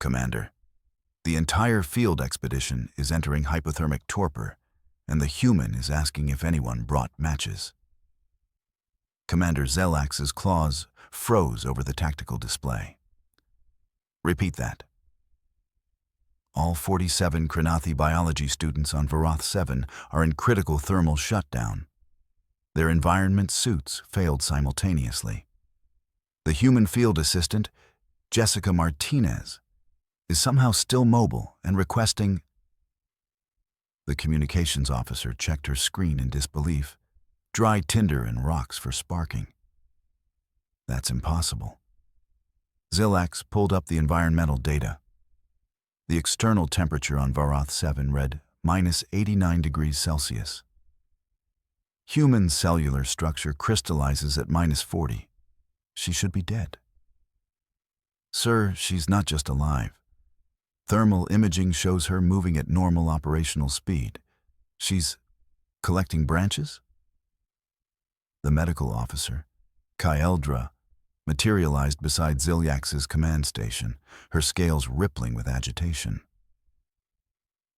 Commander. The entire field expedition is entering hypothermic torpor, and the human is asking if anyone brought matches. Commander Zelax's claws froze over the tactical display. Repeat that. All 47 Krenathi biology students on Varoth 7 are in critical thermal shutdown. Their environment suits failed simultaneously. The human field assistant, Jessica Martinez, is somehow still mobile and requesting. The communications officer checked her screen in disbelief. Dry tinder and rocks for sparking. That's impossible. Zelax pulled up the environmental data. The external temperature on Varoth 7 read -89 degrees Celsius. Human cellular structure crystallizes at -40. She should be dead. Sir, she's not just alive. Thermal imaging shows her moving at normal operational speed. She's collecting branches? The medical officer, Kyeldra, materialized beside Zilyax's command station, her scales rippling with agitation.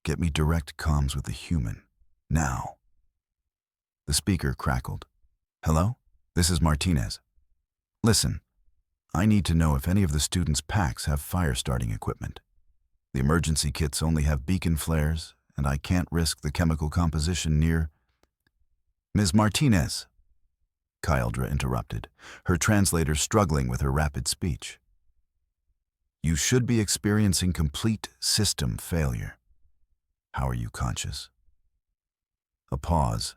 Get me direct comms with the human, now. The speaker crackled. Hello? This is Martinez. Listen, I need to know if any of the students' packs have fire-starting equipment. The emergency kits only have beacon flares, and I can't risk the chemical composition near. Ms. Martinez, Kyeldra interrupted, her translator struggling with her rapid speech. You should be experiencing complete system failure. How are you conscious? A pause.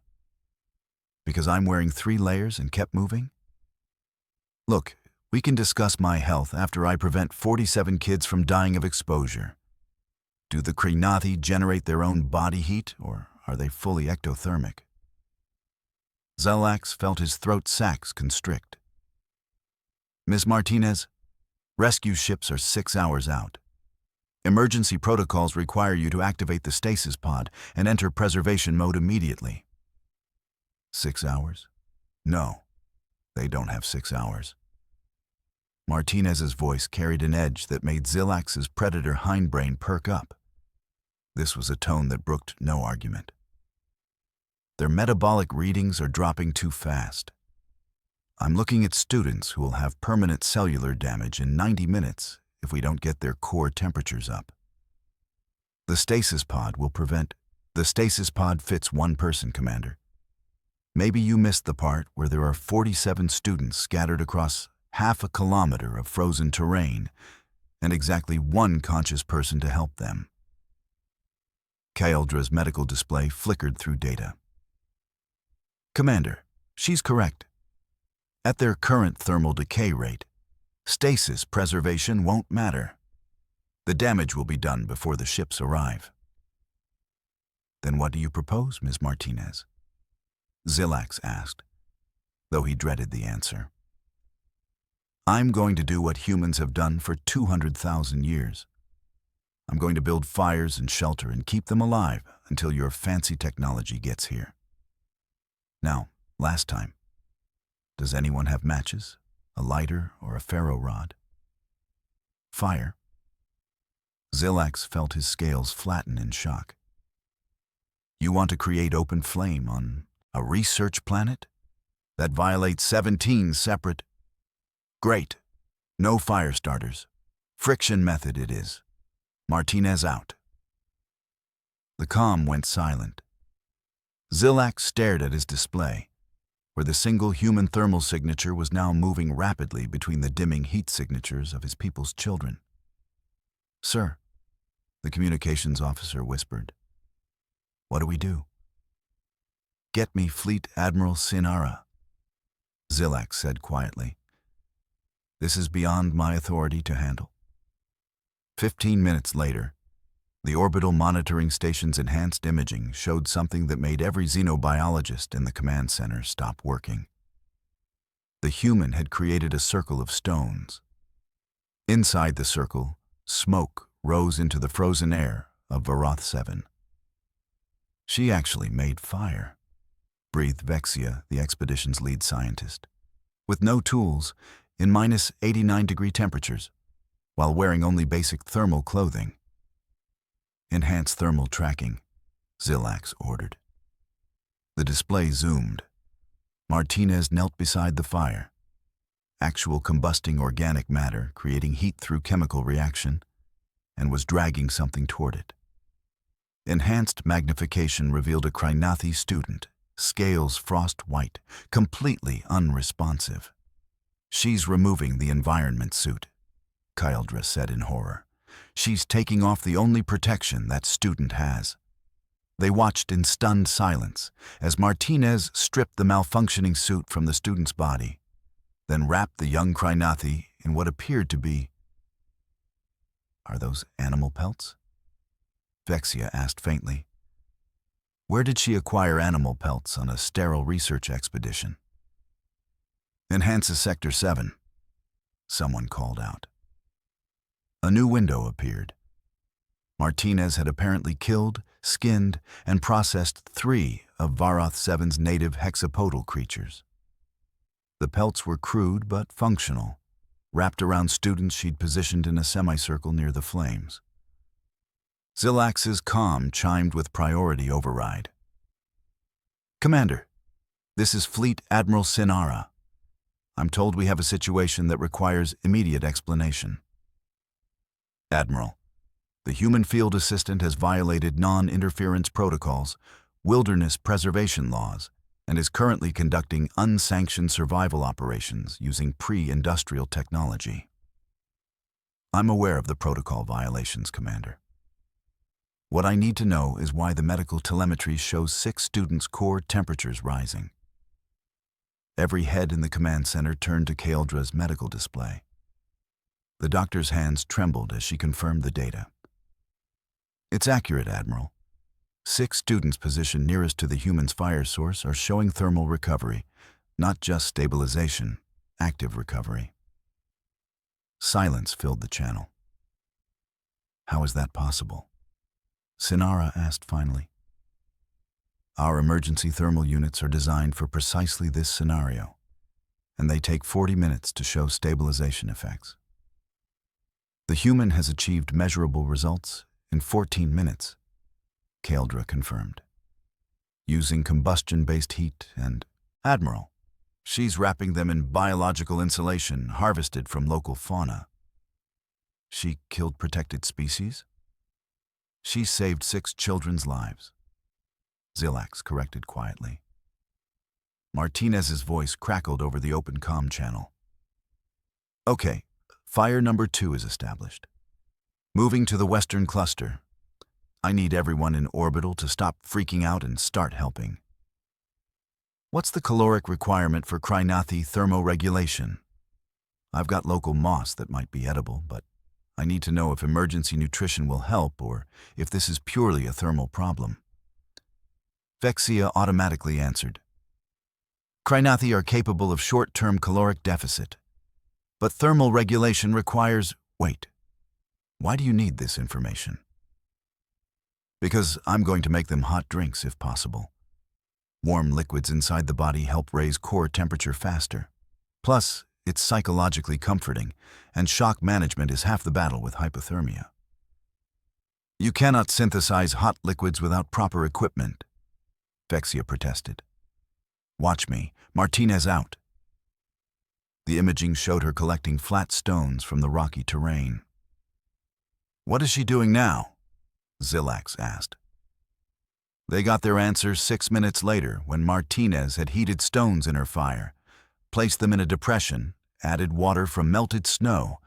Because I'm wearing 3 layers and kept moving? Look, we can discuss my health after I prevent 47 kids from dying of exposure. Do the Krenathi generate their own body heat, or are they fully ectothermic? Zelax felt his throat sacs constrict. Ms. Martinez, rescue ships are 6 hours out. Emergency protocols require you to activate the stasis pod and enter preservation mode immediately. 6 hours? No, they don't have 6 hours. Martinez's voice carried an edge that made Zelax's predator hindbrain perk up. This was a tone that brooked no argument. Their metabolic readings are dropping too fast. I'm looking at students who will have permanent cellular damage in 90 minutes if we don't get their core temperatures up. The stasis pod will prevent. The stasis pod fits 1 person, Commander. Maybe you missed the part where there are 47 students scattered across half a kilometer of frozen terrain and exactly 1 conscious person to help them. Kyeldra's medical display flickered through data. Commander, she's correct. At their current thermal decay rate, stasis preservation won't matter. The damage will be done before the ships arrive. Then what do you propose, Ms. Martinez? Zelax asked, though he dreaded the answer. I'm going to do what humans have done for 200,000 years. I'm going to build fires and shelter and keep them alive until your fancy technology gets here. Now, last time. Does anyone have matches, a lighter, or a ferro rod? Fire. Zelax felt his scales flatten in shock. You want to create open flame on a research planet? That violates 17 separate. Great. No fire starters. Friction method it is. Martinez out. The comm went silent. Zelax stared at his display, where the single human thermal signature was now moving rapidly between the dimming heat signatures of his people's children. Sir, the communications officer whispered. What do we do? Get me Fleet Admiral Sinara, Zelax said quietly. This is beyond my authority to handle. 15 minutes later, the orbital monitoring station's enhanced imaging showed something that made every xenobiologist in the command center stop working. The human had created a circle of stones. Inside the circle, smoke rose into the frozen air of Varoth 7. She actually made fire, breathed Vexia, the expedition's lead scientist. With no tools, in -89 degree temperatures, while wearing only basic thermal clothing. Enhanced thermal tracking, Zilax ordered. The display zoomed. Martinez knelt beside the fire. Actual combusting organic matter creating heat through chemical reaction, and was dragging something toward it. Enhanced magnification revealed a Crinathi student, scales frost white, completely unresponsive. "She's removing the environment suit," Kyldra said in horror. "She's taking off the only protection that student has." They watched in stunned silence as Martinez stripped the malfunctioning suit from the student's body, then wrapped the young Crinathi in what appeared to be... "Are those animal pelts?" Vexia asked faintly. Where did she acquire animal pelts on a sterile research expedition? "Enhances Sector 7, someone called out. A new window appeared. Martinez had apparently killed, skinned, and processed 3 of Varoth 7's native hexapodal creatures. The pelts were crude but functional, wrapped around students she'd positioned in a semicircle near the flames. Zilax's comm chimed with priority override. "Commander, this is Fleet Admiral Sinara. I'm told we have a situation that requires immediate explanation." "Admiral, the human field assistant has violated non-interference protocols, wilderness preservation laws, and is currently conducting unsanctioned survival operations using pre-industrial technology." "I'm aware of the protocol violations, Commander. What I need to know is why the medical telemetry shows 6 students' core temperatures rising." Every head in the command center turned to Kaeldra's medical display. The doctor's hands trembled as she confirmed the data. "It's accurate, Admiral. 6 students positioned nearest to the human's fire source are showing thermal recovery, not just stabilization, active recovery." Silence filled the channel. "How is that possible?" Sinara asked finally. "Our emergency thermal units are designed for precisely this scenario, and they take 40 minutes to show stabilization effects. The human has achieved measurable results in 14 minutes, Kaeldra confirmed. "Using combustion-based heat and..." "Admiral, she's wrapping them in biological insulation harvested from local fauna." "She killed protected species?" "She saved 6 children's lives," Zilax corrected quietly. Martinez's voice crackled over the open comm channel. "Okay, fire number 2 is established. Moving to the western cluster. I need everyone in orbital to stop freaking out and start helping." "What's the caloric requirement for Crinathi thermoregulation?" "I've got local moss that might be edible, but I need to know if emergency nutrition will help or if this is purely a thermal problem." Vexia automatically answered. "Crinathi are capable of short-term caloric deficit, but thermal regulation requires..." "Wait, why do you need this information?" "Because I'm going to make them hot drinks if possible. Warm liquids inside the body help raise core temperature faster. Plus, it's psychologically comforting, and shock management is half the battle with hypothermia." "You cannot synthesize hot liquids without proper equipment," Vexia protested. "Watch me. Martinez out." The imaging showed her collecting flat stones from the rocky terrain. "What is she doing now?" Zilax asked. They got their answers 6 minutes later when Martinez had heated stones in her fire, placed them in a depression, added water from melted snow,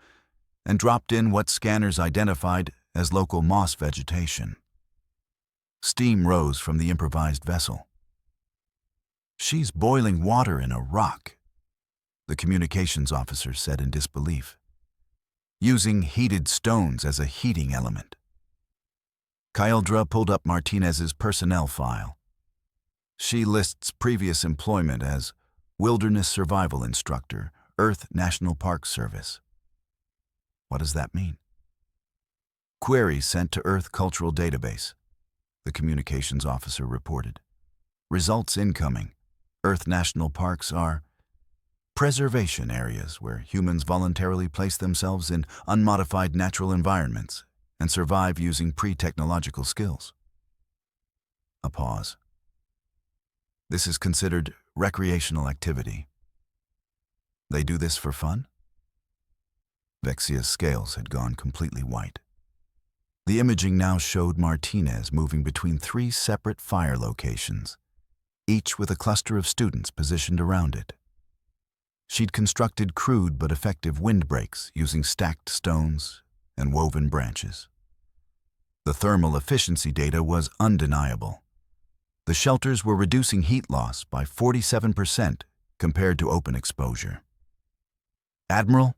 and dropped in what scanners identified as local moss vegetation. Steam rose from the improvised vessel. "She's boiling water in a rock," the communications officer said in disbelief, "using heated stones as a heating element." Kaeldra pulled up Martinez's personnel file. She lists previous employment as Wilderness Survival Instructor, Earth National Park Service. What does that mean? "Query sent to Earth Cultural Database," the communications officer reported. "Results incoming. Earth National Parks are..." Preservation areas where humans voluntarily place themselves in unmodified natural environments and survive using pre-technological skills. A pause. This is considered recreational activity. They do this for fun? Vexia's scales had gone completely white. The imaging now showed Martinez moving between 3 separate fire locations, each with a cluster of students positioned around it. She'd constructed crude but effective windbreaks using stacked stones and woven branches. The thermal efficiency data was undeniable. The shelters were reducing heat loss by 47% compared to open exposure. "Admiral,"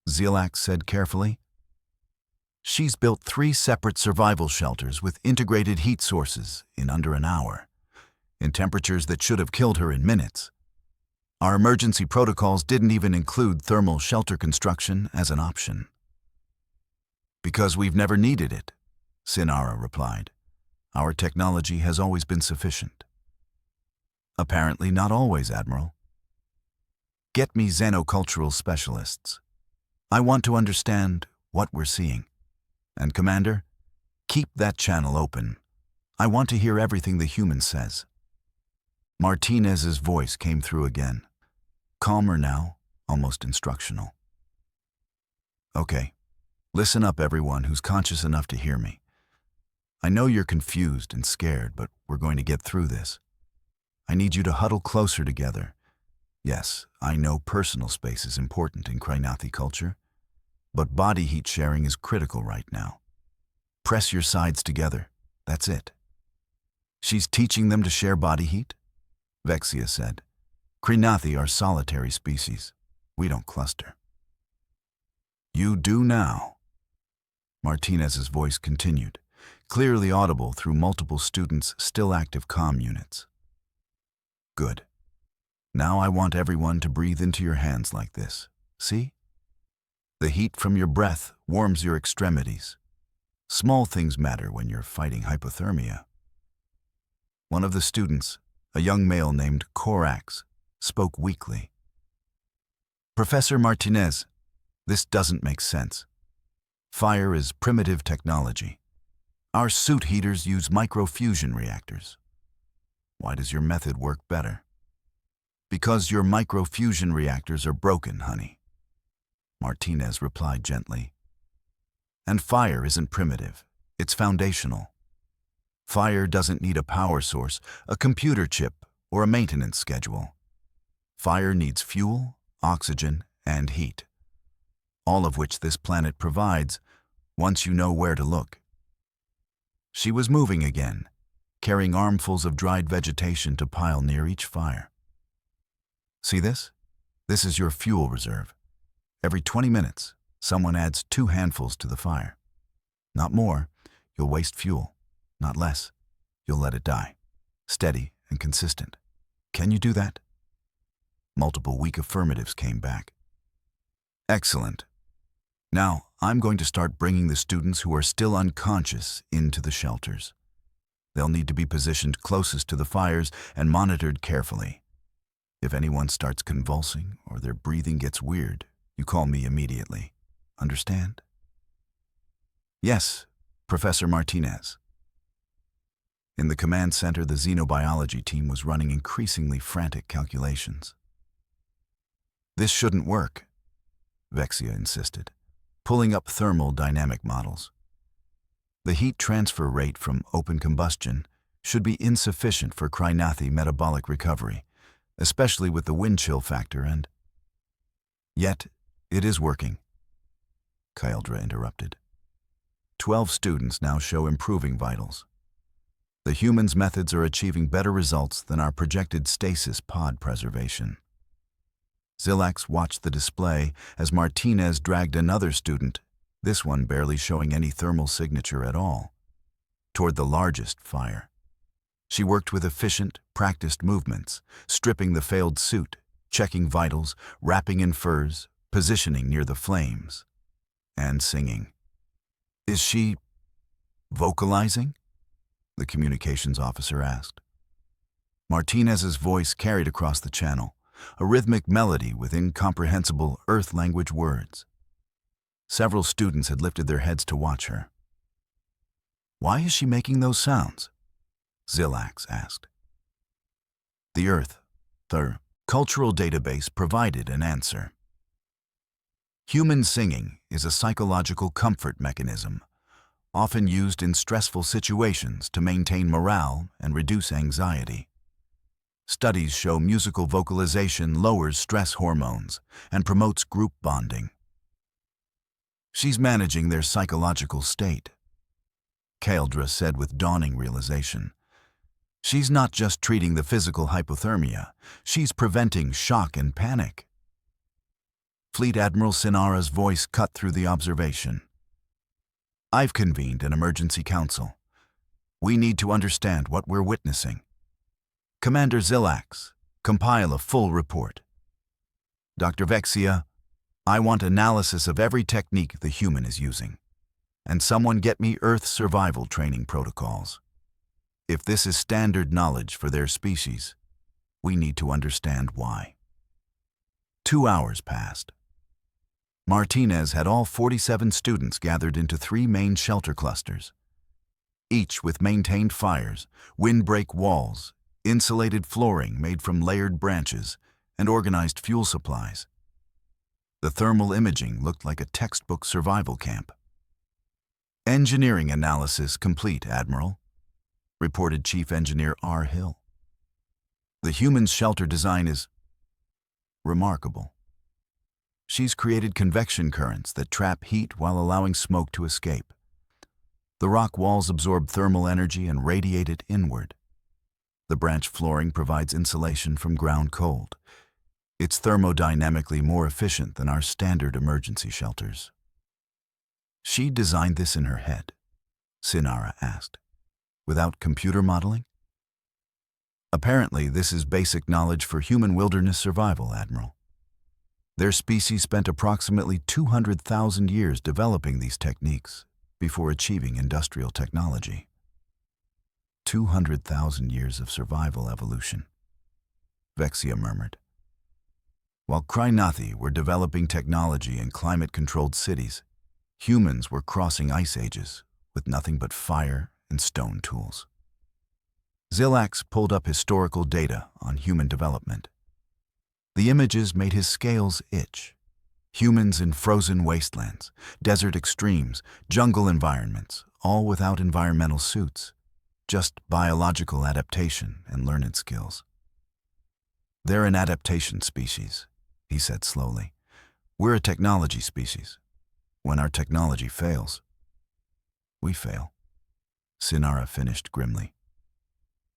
Zelax said carefully, "she's built 3 separate survival shelters with integrated heat sources in under an hour, in temperatures that should have killed her in minutes. Our emergency protocols didn't even include thermal shelter construction as an option." "Because we've never needed it," Sinara replied. "Our technology has always been sufficient." "Apparently not always, Admiral. Get me xenocultural specialists. I want to understand what we're seeing. And Commander, keep that channel open. I want to hear everything the human says." Martinez's voice came through again, calmer now, almost instructional. "Okay, listen up everyone who's conscious enough to hear me. I know you're confused and scared, but we're going to get through this. I need you to huddle closer together. Yes, I know personal space is important in Krynathi culture, but body heat sharing is critical right now. Press your sides together. That's it." "She's teaching them to share body heat?" Vexia said. "Krynathi are solitary species. We don't cluster." "You do now." Martinez's voice continued, clearly audible through multiple students' still active comm units. "Good. Now I want everyone to breathe into your hands like this. See? The heat from your breath warms your extremities. Small things matter when you're fighting hypothermia." One of the students, a young male named Corax, spoke weakly. "Professor Martinez, this doesn't make sense. Fire is primitive technology. Our suit heaters use microfusion reactors. Why does your method work better?" "Because your microfusion reactors are broken, honey," Martinez replied gently. "And fire isn't primitive, it's foundational. Fire doesn't need a power source, a computer chip, or a maintenance schedule. Fire needs fuel, oxygen, and heat, all of which this planet provides once you know where to look." She was moving again, carrying armfuls of dried vegetation to pile near each fire. "See this? This is your fuel reserve. Every 20 minutes, someone adds 2 handfuls to the fire. Not more, you'll waste fuel. Not less, you'll let it die. Steady and consistent. Can you do that?" Multiple weak affirmatives came back. "Excellent. Now, I'm going to start bringing the students who are still unconscious into the shelters. They'll need to be positioned closest to the fires and monitored carefully. If anyone starts convulsing or their breathing gets weird, you call me immediately. Understand?" "Yes, Professor Martinez." In the command center, the xenobiology team was running increasingly frantic calculations. "This shouldn't work," Vexia insisted, pulling up thermal dynamic models. "The heat transfer rate from open combustion should be insufficient for Krynathi metabolic recovery, especially with the wind chill factor and—" "Yet, it is working," Kyldra interrupted. 12 students now show improving vitals. The humans' methods are achieving better results than our projected stasis pod preservation. Zilax watched the display as Martinez dragged another student, this one barely showing any thermal signature at all, toward the largest fire. She worked with efficient, practiced movements, stripping the failed suit, checking vitals, wrapping in furs, positioning near the flames, and singing. "Is she vocalizing?" the communications officer asked. Martinez's voice carried across the channel, a rhythmic melody with incomprehensible Earth language words. Several students had lifted their heads to watch her. "Why is she making those sounds?" Zilax asked. The Earth, the cultural database, provided an answer. Human singing is a psychological comfort mechanism, often used in stressful situations to maintain morale and reduce anxiety. Studies show musical vocalization lowers stress hormones and promotes group bonding. "She's managing their psychological state," Kaldra said with dawning realization. "She's not just treating the physical hypothermia, she's preventing shock and panic." Fleet Admiral Sinara's voice cut through the observation. "I've convened an emergency council. We need to understand what we're witnessing. Commander Zilax, compile a full report. Dr. Vexia, I want analysis of every technique the human is using. And someone get me Earth survival training protocols. If this is standard knowledge for their species, we need to understand why." 2 hours passed. Martinez had all 47 students gathered into 3 main shelter clusters, each with maintained fires, windbreak walls, insulated flooring made from layered branches, and organized fuel supplies. The thermal imaging looked like a textbook survival camp. "Engineering analysis complete, Admiral," reported Chief Engineer R. Hill. "The human's shelter design is remarkable. She's created convection currents that trap heat while allowing smoke to escape. The rock walls absorb thermal energy and radiate it inward. The branch flooring provides insulation from ground cold. It's thermodynamically more efficient than our standard emergency shelters." "She designed this in her head?" Sinara asked. "Without computer modeling?" "Apparently, this is basic knowledge for human wilderness survival, Admiral. Their species spent approximately 200,000 years developing these techniques before achieving industrial technology." 200,000 years of survival evolution, Vexia murmured. While Krynathi were developing technology in climate-controlled cities, humans were crossing ice ages with nothing but fire and stone tools. Zilax pulled up historical data on human development. The images made his scales itch. Humans in frozen wastelands, desert extremes, jungle environments, all without environmental suits, just biological adaptation and learned skills. "They're an adaptation species," he said slowly. "We're a technology species. When our technology fails, we fail," Sinara finished grimly.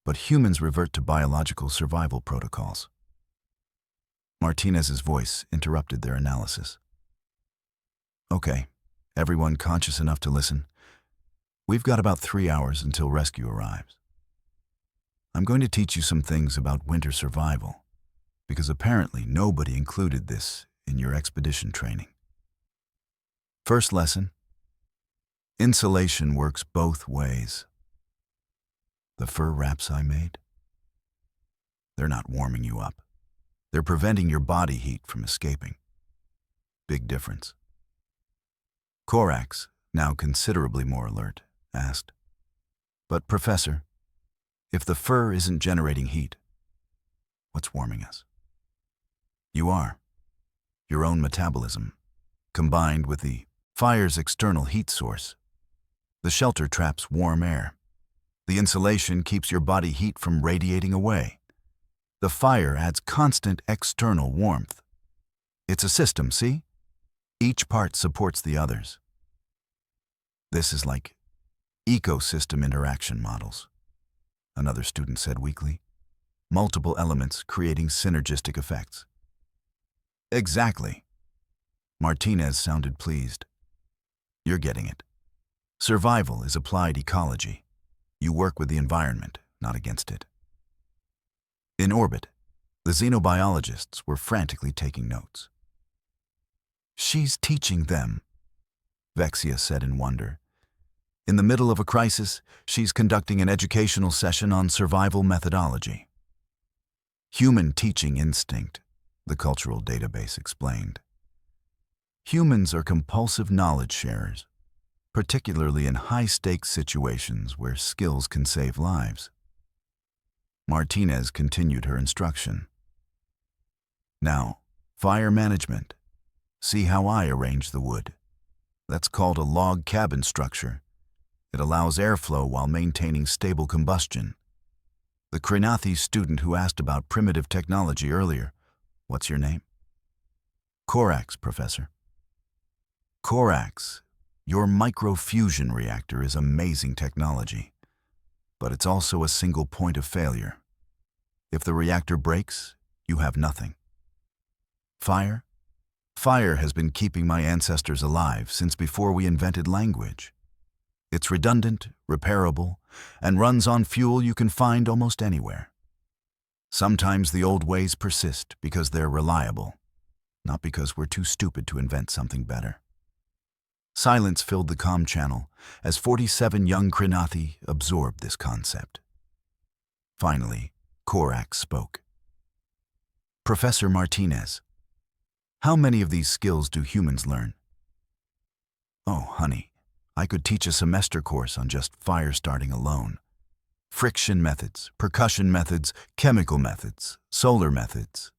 "But humans revert to biological survival protocols." Martinez's voice interrupted their analysis. "Okay, everyone conscious enough to listen. We've got about 3 hours until rescue arrives. I'm going to teach you some things about winter survival, because apparently nobody included this in your expedition training. First lesson: insulation works both ways. The fur wraps I made, they're not warming you up. They're preventing your body heat from escaping. Big difference." Korax, now considerably more alert, asked, "But Professor, if the fur isn't generating heat, what's warming us?" "You are. Your own metabolism, combined with the fire's external heat source. The shelter traps warm air. The insulation keeps your body heat from radiating away. The fire adds constant external warmth. It's a system, see? Each part supports the others. This is like ecosystem interaction models," another student said weakly. "Multiple elements creating synergistic effects." "Exactly." Martinez sounded pleased. "You're getting it. Survival is applied ecology. You work with the environment, not against it." In orbit, the xenobiologists were frantically taking notes. "She's teaching them," Vexia said in wonder. "In the middle of a crisis, she's conducting an educational session on survival methodology. Human teaching instinct the cultural database explained. Humans are compulsive knowledge sharers, particularly in high-stakes situations where skills can save lives. Martinez continued her instruction. Now, fire management. See how I arrange the wood. That's called a log cabin structure. It allows airflow while maintaining stable combustion. The Krinathi student who asked about primitive technology earlier, what's your name? Corax, Professor. Corax, your microfusion reactor is amazing technology, but it's also a single point of failure. If the reactor breaks, you have nothing. Fire? Fire has been keeping my ancestors alive since before we invented language. It's redundant, repairable, and runs on fuel you can find almost anywhere. Sometimes the old ways persist because they're reliable, not because we're too stupid to invent something better. Silence filled the comm channel as 47 young Krinathi absorbed this concept. Finally, Corax spoke. Professor Martinez, how many of these skills do humans learn? Oh, honey, I could teach a semester course on just fire starting alone. Friction methods, percussion methods, chemical methods, solar methods.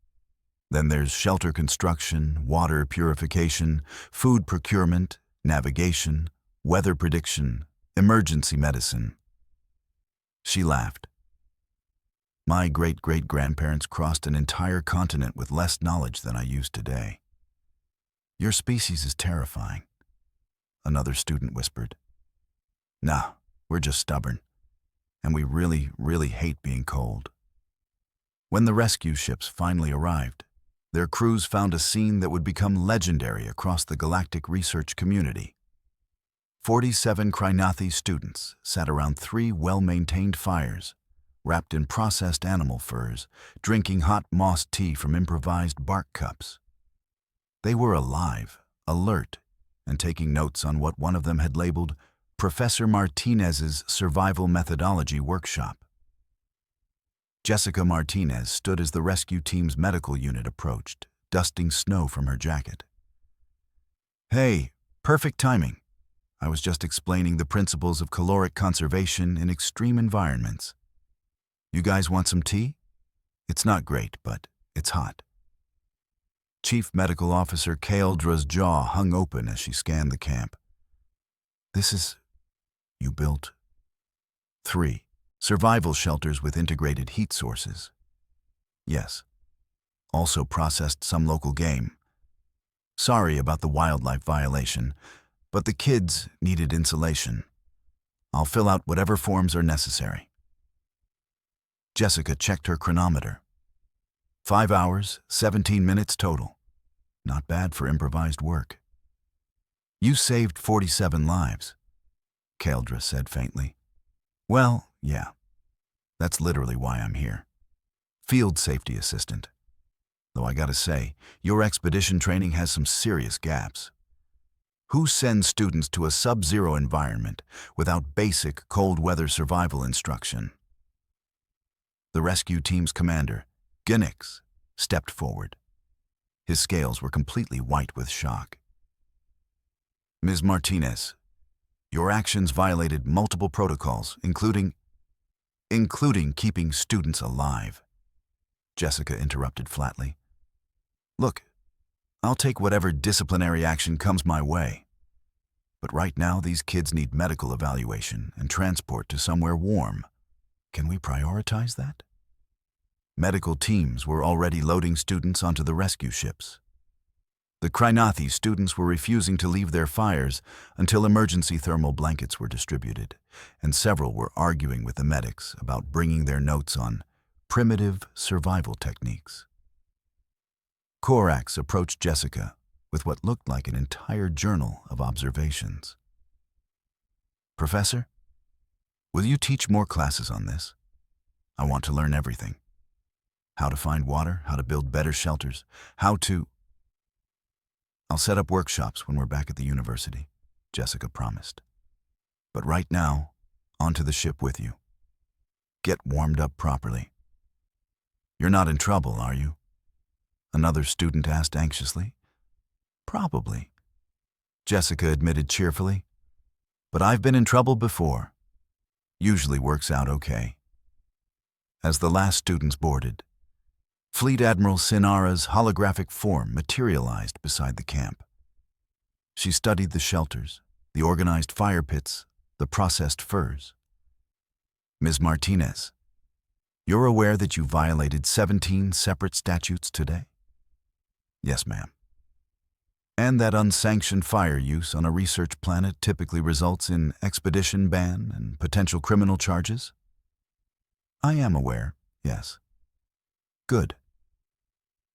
Then there's shelter construction, water purification, food procurement, navigation, weather prediction, emergency medicine. She laughed. My great-great-grandparents crossed an entire continent with less knowledge than I use today. Your species is terrifying, another student whispered. Nah, we're just stubborn, and we really, really hate being cold. When the rescue ships finally arrived, their crews found a scene that would become legendary across the galactic research community. 47 Krinathi students sat around 3 well-maintained fires, wrapped in processed animal furs, drinking hot moss tea from improvised bark cups. They were alive, alert, and taking notes on what one of them had labeled Professor Martinez's Survival Methodology Workshop. Jessica Martinez stood as the rescue team's medical unit approached, dusting snow from her jacket. Hey, perfect timing. I was just explaining the principles of caloric conservation in extreme environments. You guys want some tea? It's not great, but it's hot. Chief Medical Officer Kaeldra's jaw hung open as she scanned the camp. This is... you built 3 survival shelters with integrated heat sources. Yes. Also processed some local game. Sorry about the wildlife violation, but the kids needed insulation. I'll fill out whatever forms are necessary. Jessica checked her chronometer. 5 hours, 17 minutes total. Not bad for improvised work. You saved 47 lives, Kaeldra said faintly. Well, yeah. That's literally why I'm here. Field safety assistant. Though I gotta say, your expedition training has some serious gaps. Who sends students to a sub-zero environment without basic cold weather survival instruction? The rescue team's commander, Ginix, stepped forward. His scales were completely white with shock. Ms. Martinez, your actions violated multiple protocols, including keeping students alive. Jessica interrupted flatly. Look, I'll take whatever disciplinary action comes my way. But right now, these kids need medical evaluation and transport to somewhere warm. Can we prioritize that? Medical teams were already loading students onto the rescue ships. The Krinathi students were refusing to leave their fires until emergency thermal blankets were distributed, and several were arguing with the medics about bringing their notes on primitive survival techniques. Corax approached Jessica with what looked like an entire journal of observations. Professor, will you teach more classes on this? I want to learn everything. How to find water, how to build better shelters, how to... I'll set up workshops when we're back at the university, Jessica promised. But right now, onto the ship with you. Get warmed up properly. You're not in trouble, are you? Another student asked anxiously. Probably, Jessica admitted cheerfully. But I've been in trouble before. Usually works out okay. As the last students boarded, Fleet Admiral Sinara's holographic form materialized beside the camp. She studied the shelters, the organized fire pits, the processed furs. Ms. Martinez, you're aware that you violated 17 separate statutes today? Yes, ma'am. And that unsanctioned fire use on a research planet typically results in expedition ban and potential criminal charges? I am aware, yes. Good.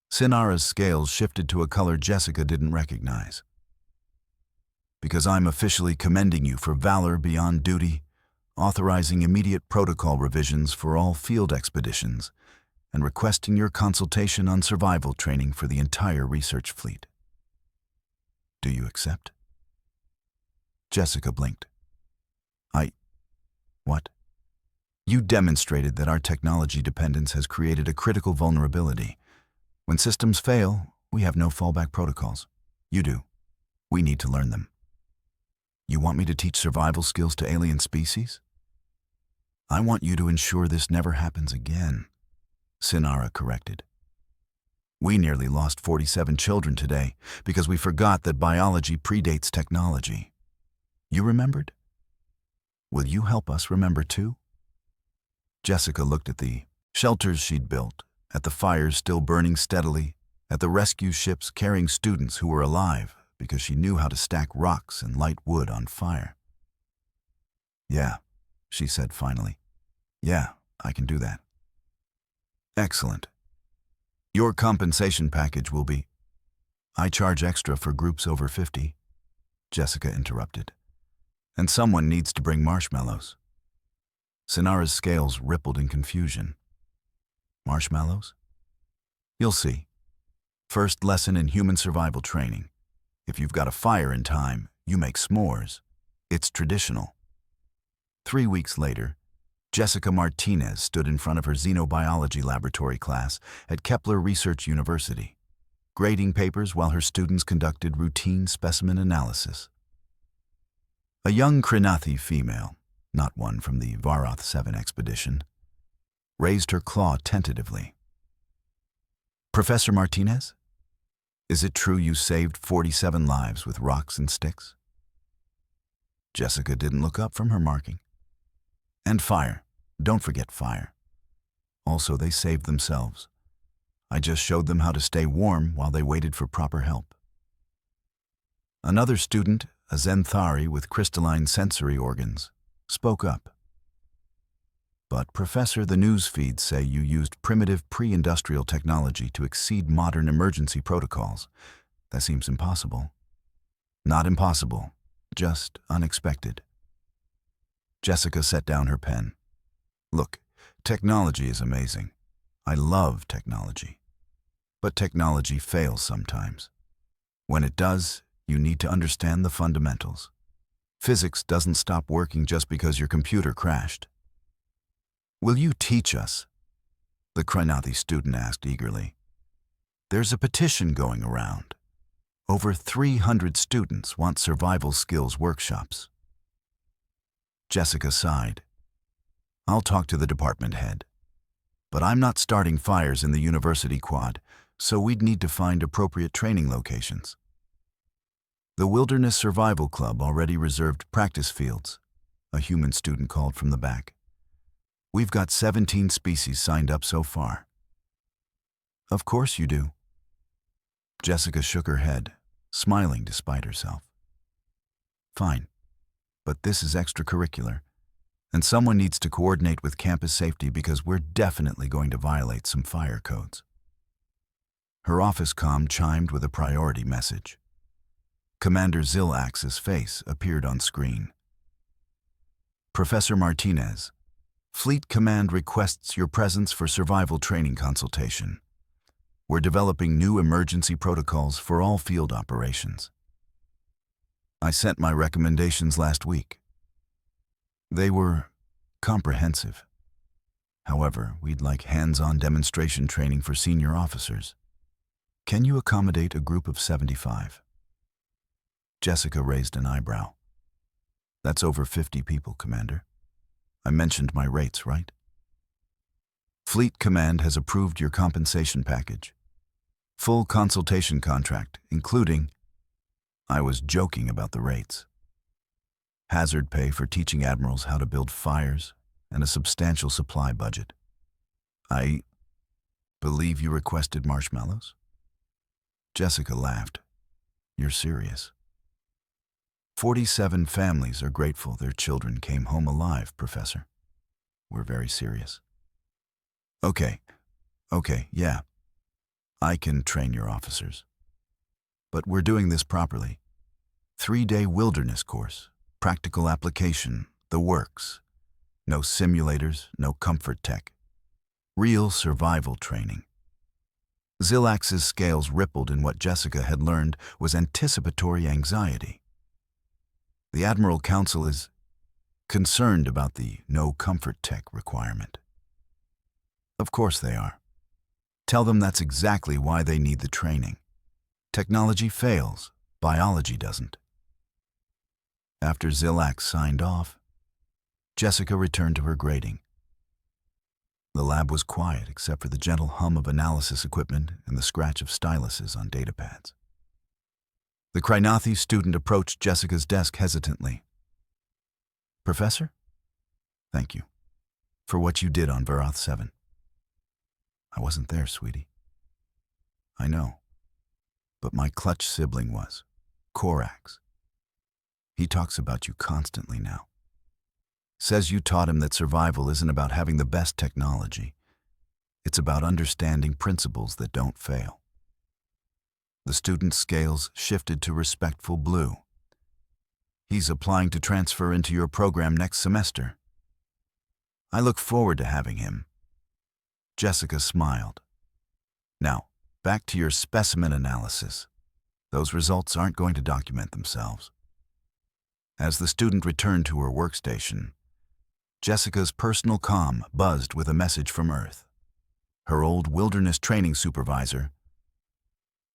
Sinara's scales shifted to a color Jessica didn't recognize. Because I'm officially commending you for valor beyond duty, authorizing immediate protocol revisions for all field expeditions, and requesting your consultation on survival training for the entire research fleet. Do you accept? Jessica blinked. What? You demonstrated that our technology dependence has created a critical vulnerability. When systems fail, we have no fallback protocols. You do. We need to learn them. You want me to teach survival skills to alien species? I want you to ensure this never happens again, Sinara corrected. We nearly lost 47 children today because we forgot that biology predates technology. You remembered? Will you help us remember too? Jessica looked at the shelters she'd built, at the fires still burning steadily, at the rescue ships carrying students who were alive because she knew how to stack rocks and light wood on fire. Yeah, she said finally. Yeah, I can do that. Excellent. Your compensation package will be... I charge extra for groups over 50, Jessica interrupted. And someone needs to bring marshmallows. Sinara's scales rippled in confusion. Marshmallows? You'll see. First lesson in human survival training. If you've got a fire in time, you make s'mores. It's traditional. 3 weeks later, Jessica Martinez stood in front of her xenobiology laboratory class at Kepler Research University, grading papers while her students conducted routine specimen analysis. A young Krinathi female, not one from the Varoth 7 expedition, raised her claw tentatively. Professor Martinez, is it true you saved 47 lives with rocks and sticks? Jessica didn't look up from her marking. And fire. Don't forget fire. Also, they saved themselves. I just showed them how to stay warm while they waited for proper help. Another student, a Zenthari with crystalline sensory organs, spoke up. But, Professor, the news feeds say you used primitive pre-industrial technology to exceed modern emergency protocols. That seems impossible. Not impossible, just unexpected. Jessica set down her pen. Look, technology is amazing. I love technology. But technology fails sometimes. When it does, you need to understand the fundamentals. Physics doesn't stop working just because your computer crashed. Will you teach us? The Krinathi student asked eagerly. There's a petition going around. Over 300 students want survival skills workshops. Jessica sighed. I'll talk to the department head. But I'm not starting fires in the university quad, so we'd need to find appropriate training locations. The Wilderness Survival Club already reserved practice fields, a human student called from the back. We've got 17 species signed up so far. Of course you do. Jessica shook her head, smiling despite herself. Fine. But this is extracurricular, and someone needs to coordinate with campus safety because we're definitely going to violate some fire codes. Her office comm chimed with a priority message. Commander Zilax's face appeared on screen. Professor Martinez, Fleet Command requests your presence for survival training consultation. We're developing new emergency protocols for all field operations. I sent my recommendations last week. They were comprehensive. However, we'd like hands-on demonstration training for senior officers. Can you accommodate a group of 75? Jessica raised an eyebrow. That's over 50 people, Commander. I mentioned my rates, right? Fleet Command has approved your compensation package. Full consultation contract, including... I was joking about the rates. Hazard pay for teaching admirals how to build fires, and a substantial supply budget. I believe you requested marshmallows? Jessica laughed. You're serious. 47 families are grateful their children came home alive, Professor. We're very serious. Okay, yeah. I can train your officers. But we're doing this properly. 3-day wilderness course, practical application, the works. No simulators, no comfort tech. Real survival training. Zilax's scales rippled in what Jessica had learned was anticipatory anxiety. The Admiral Council is concerned about the no comfort tech requirement. Of course they are. Tell them that's exactly why they need the training. Technology fails, biology doesn't. After Zilax signed off, Jessica returned to her grading. The lab was quiet except for the gentle hum of analysis equipment and the scratch of styluses on datapads. The Krynathi student approached Jessica's desk hesitantly. Professor? Thank you for what you did on Varath 7. I wasn't there, sweetie. I know. But my clutch sibling was, Korax. He talks about you constantly now. Says you taught him that survival isn't about having the best technology. It's about understanding principles that don't fail. The student's scales shifted to respectful blue. He's applying to transfer into your program next semester. I look forward to having him. Jessica smiled. Now, back to your specimen analysis. Those results aren't going to document themselves. As the student returned to her workstation, Jessica's personal comm buzzed with a message from Earth. Her old wilderness training supervisor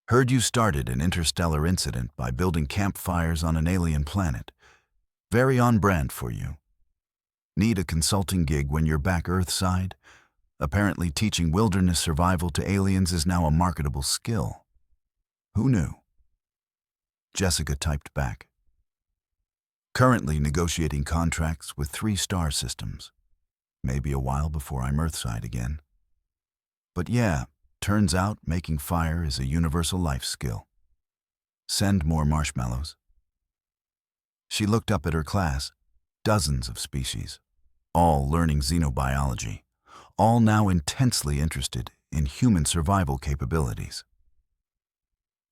heard you started an interstellar incident by building campfires on an alien planet. Very on brand for you. Need a consulting gig when you're back Earthside? Apparently teaching wilderness survival to aliens is now a marketable skill. Who knew? Jessica typed back. Currently negotiating contracts with 3 star systems. Maybe a while before I'm Earthside again. But yeah, turns out making fire is a universal life skill. Send more marshmallows. She looked up at her class, dozens of species, all learning xenobiology, all now intensely interested in human survival capabilities.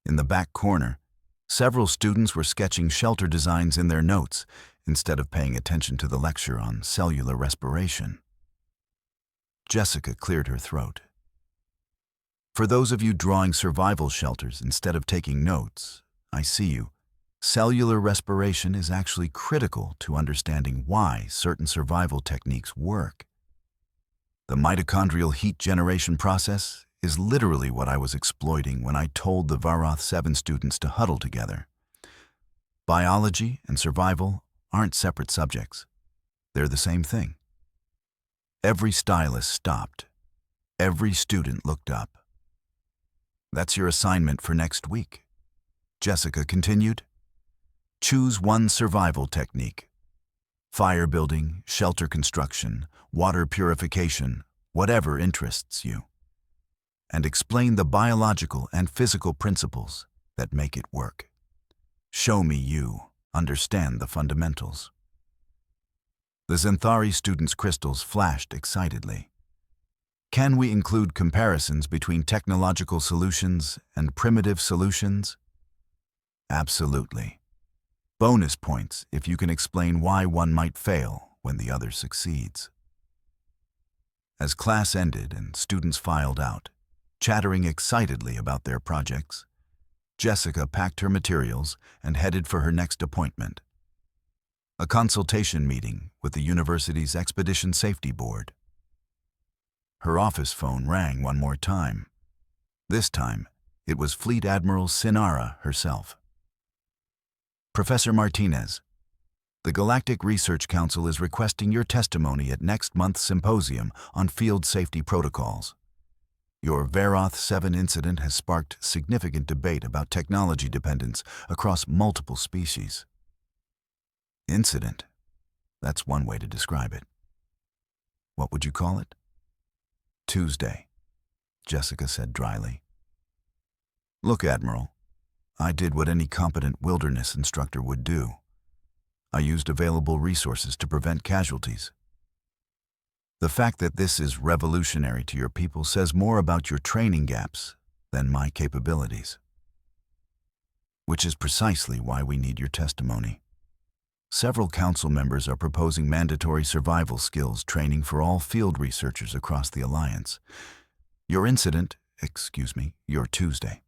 In the back corner, several students were sketching shelter designs in their notes instead of paying attention to the lecture on cellular respiration. Jessica cleared her throat. For those of you drawing survival shelters instead of taking notes, I see you. Cellular respiration is actually critical to understanding why certain survival techniques work. The mitochondrial heat generation process is literally what I was exploiting when I told the Varath 7 students to huddle together. Biology and survival aren't separate subjects. They're the same thing. Every stylist stopped. Every student looked up. That's your assignment for next week. Jessica continued. Choose one survival technique. Fire building, shelter construction, water purification, whatever interests you. And explain the biological and physical principles that make it work. Show me you understand the fundamentals. The Xanthari students' crystals flashed excitedly. Can we include comparisons between technological solutions and primitive solutions? Absolutely. Bonus points if you can explain why one might fail when the other succeeds. As class ended and students filed out, chattering excitedly about their projects, Jessica packed her materials and headed for her next appointment. A consultation meeting with the university's Expedition Safety Board. Her office phone rang one more time. This time, It was Fleet Admiral Sinara herself. Professor Martinez, the Galactic Research Council is requesting your testimony at next month's symposium on field safety protocols. Your Veroth 7 incident has sparked significant debate about technology dependence across multiple species. Incident? That's one way to describe it. What would you call it? Tuesday, Jessica said dryly. Look, Admiral, I did what any competent wilderness instructor would do. I used available resources to prevent casualties. The fact that this is revolutionary to your people says more about your training gaps than my capabilities. Which is precisely why we need your testimony. Several council members are proposing mandatory survival skills training for all field researchers across the Alliance. Your Tuesday,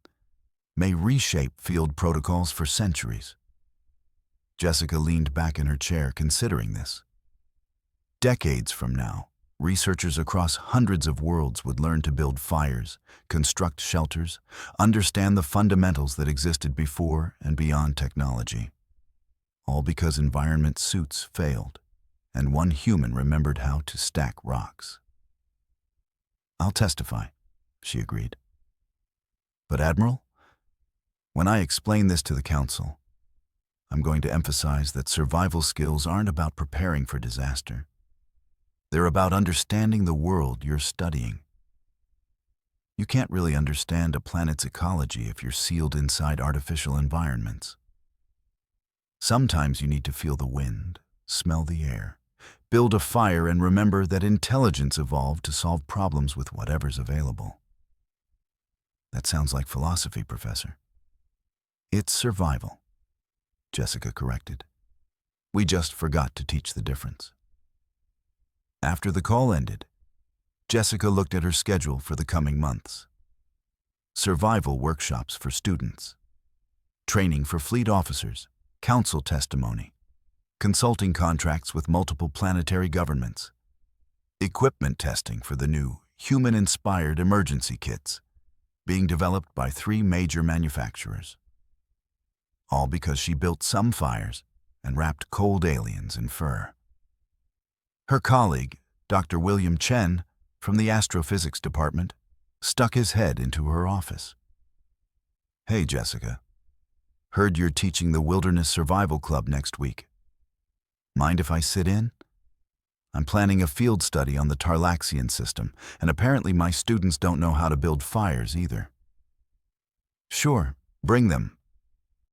may reshape field protocols for centuries. Jessica leaned back in her chair considering this. Decades from now, researchers across hundreds of worlds would learn to build fires, construct shelters, understand the fundamentals that existed before and beyond technology. All because environment suits failed, and one human remembered how to stack rocks. I'll testify, she agreed. But Admiral, when I explain this to the Council, I'm going to emphasize that survival skills aren't about preparing for disaster. They're about understanding the world you're studying. You can't really understand a planet's ecology if you're sealed inside artificial environments. Sometimes you need to feel the wind, smell the air, build a fire, and remember that intelligence evolved to solve problems with whatever's available. That sounds like philosophy, Professor. It's survival, Jessica corrected. We just forgot to teach the difference. After the call ended, Jessica looked at her schedule for the coming months. Survival workshops for students, training for fleet officers, council testimony, consulting contracts with multiple planetary governments, equipment testing for the new human-inspired emergency kits being developed by 3 major manufacturers. All because she built some fires and wrapped cold aliens in fur. Her colleague, Dr. William Chen, from the astrophysics department, stuck his head into her office. Hey, Jessica. Heard you're teaching the Wilderness Survival Club next week. Mind if I sit in? I'm planning a field study on the Tarlaxian system, and apparently my students don't know how to build fires either. Sure, bring them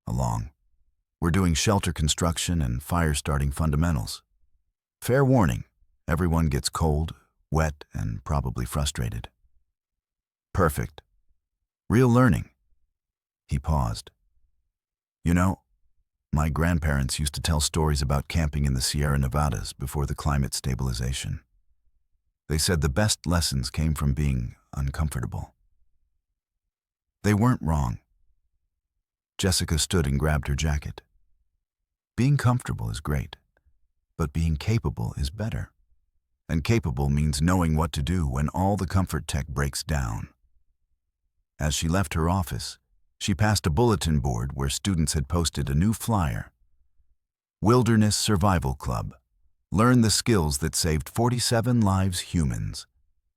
along. We're doing shelter construction and fire-starting fundamentals. Fair warning, everyone gets cold, wet, and probably frustrated. Perfect. Real learning. He paused. You know, my grandparents used to tell stories about camping in the Sierra Nevadas before the climate stabilization. They said the best lessons came from being uncomfortable. They weren't wrong. Jessica stood and grabbed her jacket. Being comfortable is great, but being capable is better. And capable means knowing what to do when all the comfort tech breaks down. As she left her office, she passed a bulletin board where students had posted a new flyer. Wilderness Survival Club. Learn the skills that saved 47 lives humans.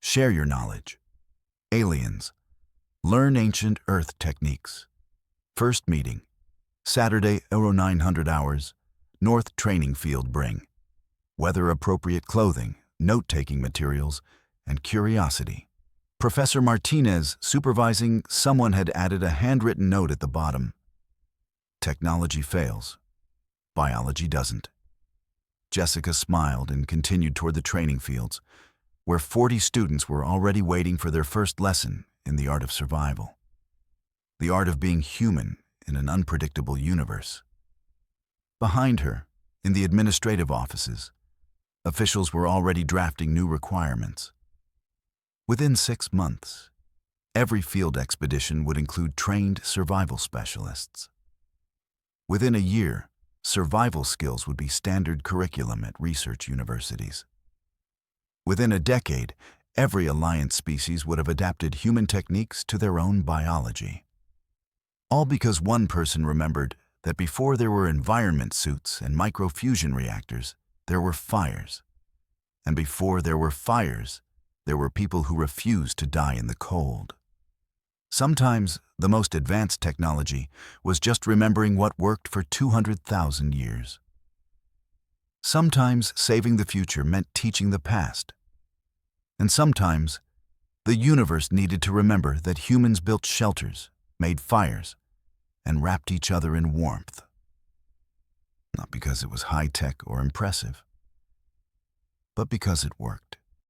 Share your knowledge. Aliens. Learn ancient Earth techniques. First meeting. Saturday, 0900 hours. North Training Field Bring. Weather-appropriate clothing, note-taking materials, and curiosity. Professor Martinez supervising. Someone had added a handwritten note at the bottom. Technology fails. Biology doesn't. Jessica smiled and continued toward the training fields, where 40 students were already waiting for their first lesson in the art of survival. The art of being human in an unpredictable universe. Behind her, in the administrative offices, officials were already drafting new requirements. Within 6 months, every field expedition would include trained survival specialists. Within a year, survival skills would be standard curriculum at research universities. Within a decade, every Alliance species would have adapted human techniques to their own biology. All because one person remembered that before there were environment suits and microfusion reactors, there were fires. And before there were fires, there were people who refused to die in the cold. Sometimes the most advanced technology was just remembering what worked for 200,000 years. Sometimes saving the future meant teaching the past. And sometimes the universe needed to remember that humans built shelters, made fires, and wrapped each other in warmth. Not because it was high-tech or impressive, but because it worked.